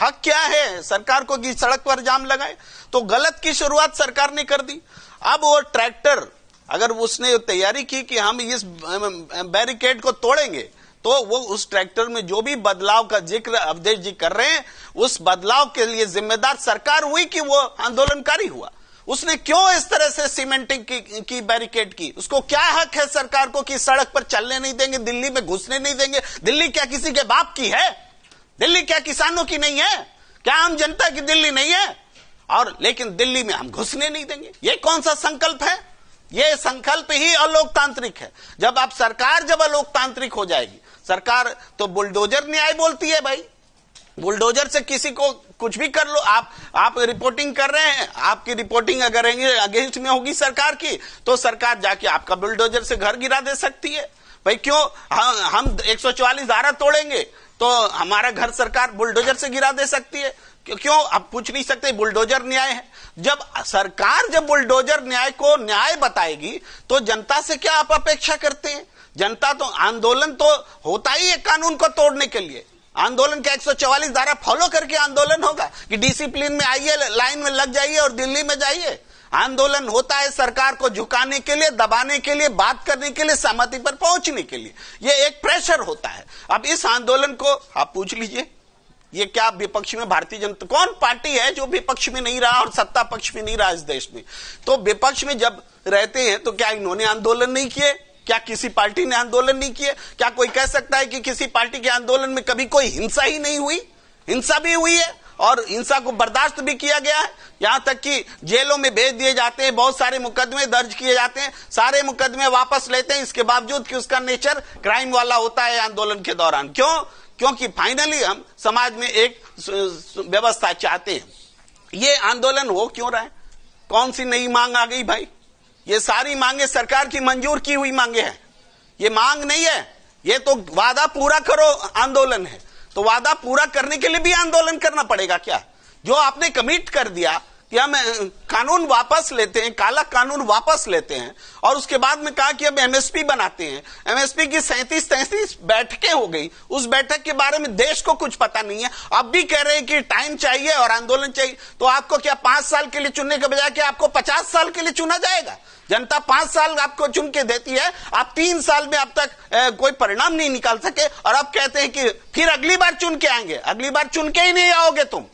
हक क्या है सरकार को कि सड़क पर जाम लगाए? तो गलत की शुरुआत सरकार ने कर दी। अब वो ट्रैक्टर, अगर उसने तैयारी की कि हम इस बैरिकेड को तोड़ेंगे, तो वो उस ट्रैक्टर में जो भी बदलाव का जिक्र अवधेश जी कर रहे हैं, उस बदलाव के लिए जिम्मेदार सरकार हुई कि वो आंदोलनकारी हुआ। उसने क्यों इस तरह से सीमेंटिंग की बैरिकेड की? उसको क्या हक है सरकार को कि सड़क पर चलने नहीं देंगे, दिल्ली में घुसने नहीं देंगे? दिल्ली क्या किसी के बाप की है? दिल्ली क्या किसानों की नहीं है? क्या आम जनता की दिल्ली नहीं है? और लेकिन दिल्ली में हम घुसने नहीं देंगे, ये कौन सा संकल्प है? ये संकल्प ही अलोकतांत्रिक है। जब आप सरकार जब अलोकतांत्रिक हो जाएगी, सरकार तो बुलडोजर न्याय बोलती है भाई। बुलडोजर से किसी को कुछ भी कर लो। आप रिपोर्टिंग कर रहे हैं, आपकी रिपोर्टिंग अगर अगेंस्ट में होगी सरकार की, तो सरकार जाके आपका बुलडोजर से घर गिरा दे सकती है। भाई क्यों हम 144 धारा तोड़ेंगे तो हमारा घर सरकार बुलडोजर से गिरा दे सकती है? क्यों आप पूछ नहीं सकते? बुलडोजर न्याय है। जब सरकार जब बुलडोजर न्याय को न्याय बताएगी, तो जनता से क्या आप अपेक्षा करते हैं? जनता तो आंदोलन तो होता ही है कानून को तोड़ने के लिए। आंदोलन का 144 धारा फॉलो करके आंदोलन होगा कि डिसिप्लिन में आइए, लाइन में लग जाइए और दिल्ली में जाइए। आंदोलन होता है सरकार को झुकाने के लिए, दबाने के लिए, बात करने के लिए, सहमति पर पहुंचने के लिए। ये एक प्रेशर होता है। अब इस आंदोलन को आप पूछ लीजिए, ये क्या विपक्ष में भारतीय जनता कौन पार्टी है जो विपक्ष में नहीं रहा और सत्ता पक्ष में नहीं रहा इस देश में? तो विपक्ष में जब रहते हैं तो क्या इन्होंने आंदोलन नहीं किए? क्या किसी पार्टी ने आंदोलन नहीं किए? क्या कोई कह सकता है कि किसी पार्टी के आंदोलन में कभी कोई हिंसा ही नहीं हुई? हिंसा भी हुई है और हिंसा को बर्दाश्त भी किया गया है। यहां तक कि जेलों में भेज दिए जाते हैं, बहुत सारे मुकदमे दर्ज किए जाते हैं, सारे मुकदमे वापस लेते हैं, इसके बावजूद कि उसका नेचर क्राइम वाला होता है आंदोलन के दौरान। क्यों? क्योंकि फाइनली हम समाज में एक व्यवस्था चाहते हैं। ये आंदोलन हो क्यों रहा है? कौन सी नई मांग आ गई भाई? ये सारी मांगे सरकार की मंजूर की हुई मांगे हैं। ये मांग नहीं है, ये तो वादा पूरा करो आंदोलन है। तो वादा पूरा करने के लिए भी आंदोलन करना पड़ेगा क्या? जो आपने कमिट कर दिया कि हम कानून वापस लेते हैं, काला कानून वापस लेते हैं, और उसके बाद में कहा कि अब एमएसपी बनाते हैं। एमएसपी की 37-33 बैठकें हो गई, उस बैठक के बारे में देश को कुछ पता नहीं है। अब भी कह रहे हैं कि टाइम चाहिए और आंदोलन चाहिए। तो आपको क्या 5 साल के लिए चुनने के बजाय क्या आपको 50 साल के लिए चुना जाएगा? जनता 5 साल आपको चुन के देती है, आप 3 साल में अब तक कोई परिणाम नहीं निकाल सके, और अब कहते हैं कि फिर अगली बार चुन के आएंगे। अगली बार चुन के ही नहीं आओगे तुम।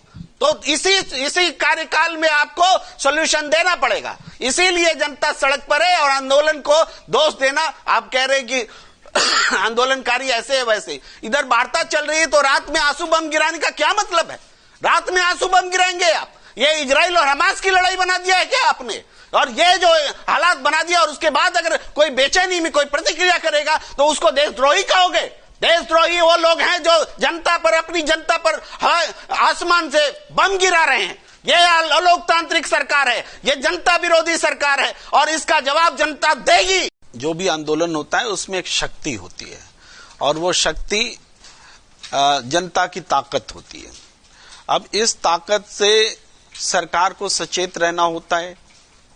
तो इसी कार्यकाल में आपको सॉल्यूशन देना पड़ेगा। इसीलिए जनता सड़क पर है। और आंदोलन को दोष देना, आप कह रहे हैं कि आंदोलनकारी ऐसे है वैसे। इधर वार्ता चल रही है तो रात में आंसू बम गिराने का क्या मतलब है? रात में आंसू बम गिराएंगे आप? ये इजराइल और हमास की लड़ाई बना दिया है क्या आपने? और ये जो हालात बना दिया, और उसके बाद अगर कोई बेचैनी में कोई प्रतिक्रिया करेगा तो उसको देशद्रोही कहोगे? देशद्रोही वो लोग हैं जो जनता पर, अपनी जनता पर आसमान से बम गिरा रहे हैं। ये अलोकतांत्रिक सरकार है, ये जनता विरोधी सरकार है, और इसका जवाब जनता देगी। जो भी आंदोलन होता है उसमें एक शक्ति होती है, और वो शक्ति जनता की ताकत होती है। अब इस ताकत से सरकार को सचेत रहना होता है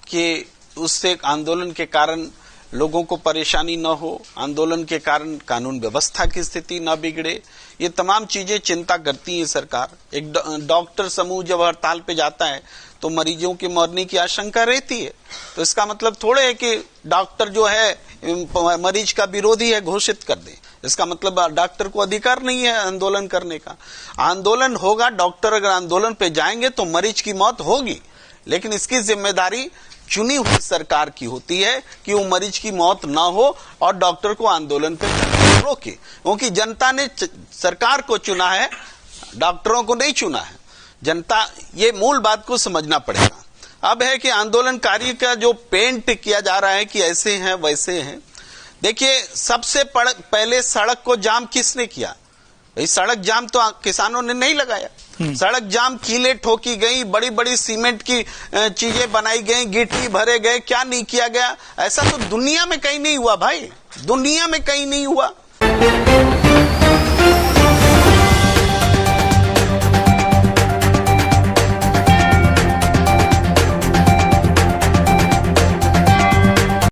कि उससे आंदोलन के कारण लोगों को परेशानी न हो, आंदोलन के कारण कानून व्यवस्था की स्थिति न बिगड़े। ये तमाम चीजें चिंता करती है सरकार। एक डॉक्टर समूह जब हड़ताल पे जाता है तो मरीजों की मरने की आशंका रहती है। तो इसका मतलब थोड़े है कि डॉक्टर जो है मरीज का विरोधी है घोषित कर दे। इसका मतलब डॉक्टर को अधिकार नहीं है आंदोलन करने का। आंदोलन होगा, डॉक्टर अगर आंदोलन पे जाएंगे तो मरीज की मौत होगी, लेकिन इसकी जिम्मेदारी चुनी हुई सरकार की होती है कि वो मरीज की मौत ना हो और डॉक्टर को आंदोलन पे रोके। क्योंकि जनता ने सरकार को चुना है, डॉक्टरों को नहीं चुना है। जनता, ये मूल बात को समझना पड़ेगा। अब है कि आंदोलनकारी का जो पेंट किया जा रहा है कि ऐसे हैं वैसे हैं। देखिए, सबसे पहले सड़क को जाम किसने किया? भाई सड़क जाम तो किसानों ने नहीं लगाया। सड़क जाम कीले ठोकी गई, बड़ी बड़ी सीमेंट की चीजें बनाई गई, गिट्टी भरे गए, क्या नहीं किया गया? ऐसा तो दुनिया में कहीं नहीं हुआ भाई, दुनिया में कहीं नहीं हुआ।